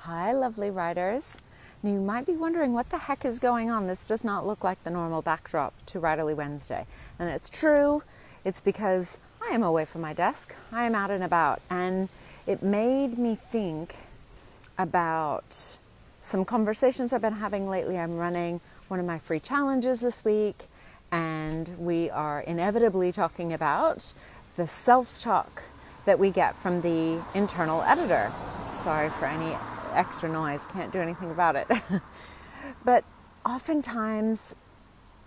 Hi, lovely writers. Now, you might be wondering what the heck is going on. This does not look like the normal backdrop to Writerly Wednesday. And it's true. It's because I am away from my desk. I am out and about. And it made me think about some conversations I've been having lately. I'm running one of my free challenges this week, and we are inevitably talking about the self-talk that we get from the internal editor. Sorry for any extra noise, can't do anything about it. But oftentimes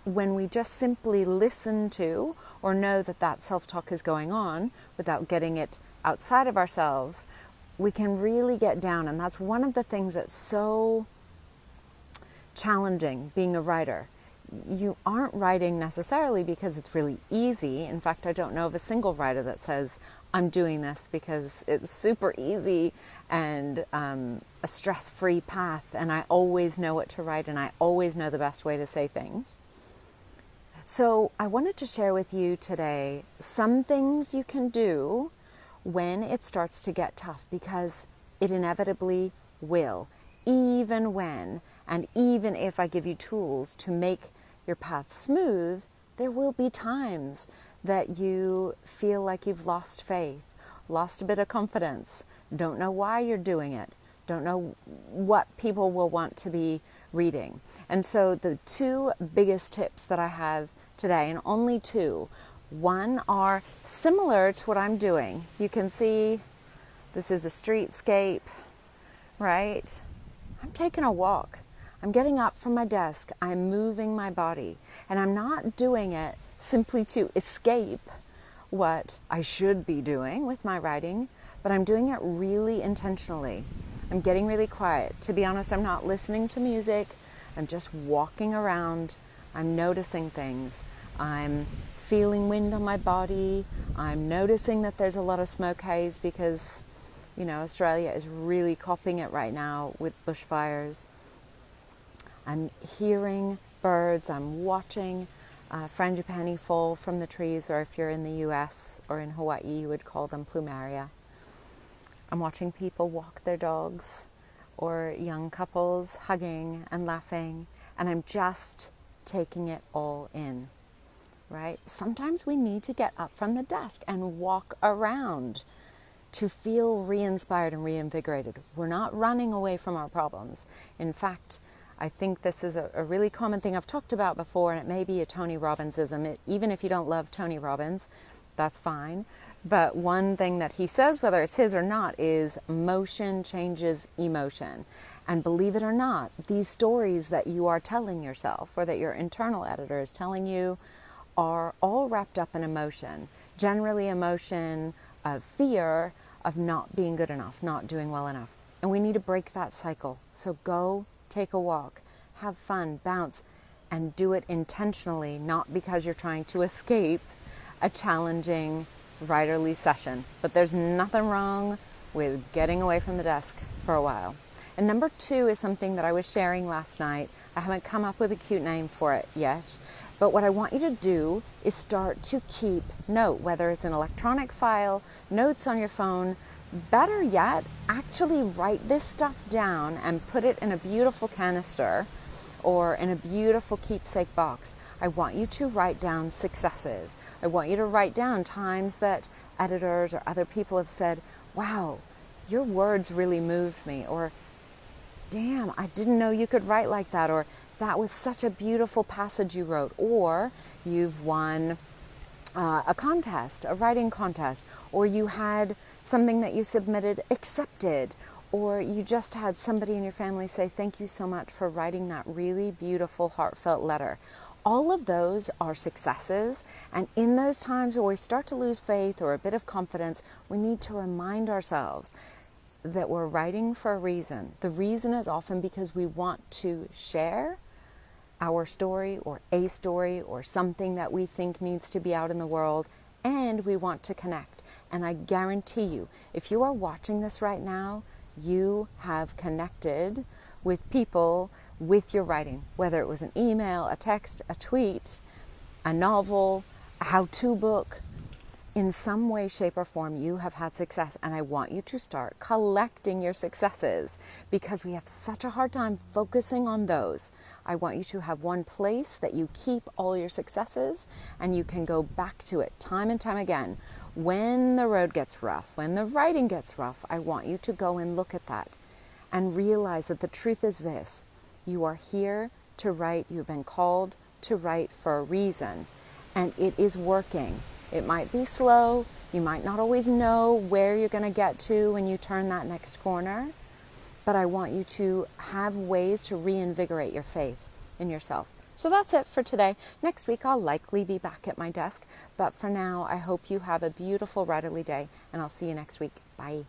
when we just simply listen to or know that that self-talk is going on without getting it outside of ourselves, we can really get down. And that's one of the things that's so challenging being a writer. You aren't writing necessarily because it's really easy. In fact, I don't know of a single writer that says, I'm doing this because it's super easy and a stress-free path, and I always know what to write and I always know the best way to say things. So I wanted to share with you today some things you can do when it starts to get tough, because it inevitably will. Even when, and even if I give you tools to make your path smooth, there will be times that you feel like you've lost faith, lost a bit of confidence, don't know why you're doing it, don't know what people will want to be reading. And so the two biggest tips that I have today, and only two, one are similar to what I'm doing. You can see this is a streetscape, right? I'm taking a walk. I'm getting up from my desk. I'm moving my body. And I'm not doing it simply to escape what I should be doing with my writing, but I'm doing it really intentionally. I'm getting really quiet. To be honest, I'm not listening to music. I'm just walking around. I'm noticing things. I'm feeling wind on my body. I'm noticing that there's a lot of smoke haze because, Australia is really copping it right now with bushfires. I'm hearing birds. I'm watching frangipani fall from the trees, or if you're in the US or in Hawaii, you would call them plumeria. I'm watching people walk their dogs, or young couples hugging and laughing, and I'm just taking it all in, right? Sometimes we need to get up from the desk and walk around to feel re-inspired and reinvigorated. We're not running away from our problems. In fact, I think this is a really common thing I've talked about before, and it may be a Tony Robbinsism. Even if you don't love Tony Robbins, that's fine. But one thing that he says, whether it's his or not, is motion changes emotion. And believe it or not, these stories that you are telling yourself, or that your internal editor is telling you, are all wrapped up in emotion. Generally emotion of fear, of not being good enough, not doing well enough. And we need to break that cycle. So go take a walk, have fun, bounce, and do it intentionally, not because you're trying to escape a challenging writerly session. But there's nothing wrong with getting away from the desk for a while. And number two is something that I was sharing last night. I haven't come up with a cute name for it yet, but what I want you to do is start to keep note, whether it's an electronic file, notes on your phone. Better yet, actually write this stuff down and put it in a beautiful canister or in a beautiful keepsake box. I want you to write down successes. I want you to write down times that editors or other people have said, wow, your words really moved me, or damn, I didn't know you could write like that, or that was such a beautiful passage you wrote, or you've won a contest, a writing contest, or you had something that you submitted accepted, or you just had somebody in your family say, thank you so much for writing that really beautiful, heartfelt letter. All of those are successes, and in those times where we start to lose faith or a bit of confidence, we need to remind ourselves that we're writing for a reason. The reason is often because we want to share our story or a story or something that we think needs to be out in the world, and we want to connect. And I guarantee you, if you are watching this right now, you have connected with people with your writing, whether it was an email, a text, a tweet, a novel, a how-to book. in some way, shape, or form, you have had success, and I want you to start collecting your successes because we have such a hard time focusing on those. I want you to have one place that you keep all your successes, and you can go back to it time and time again. When the road gets rough, when the writing gets rough, I want you to go and look at that and realize that the truth is this: you are here to write. You've been called to write for a reason, and it is working. It might be slow. You might not always know where you're going to get to when you turn that next corner, but I want you to have ways to reinvigorate your faith in yourself. So that's it for today. Next week, I'll likely be back at my desk, but for now, I hope you have a beautiful writerly day, and I'll see you next week. Bye.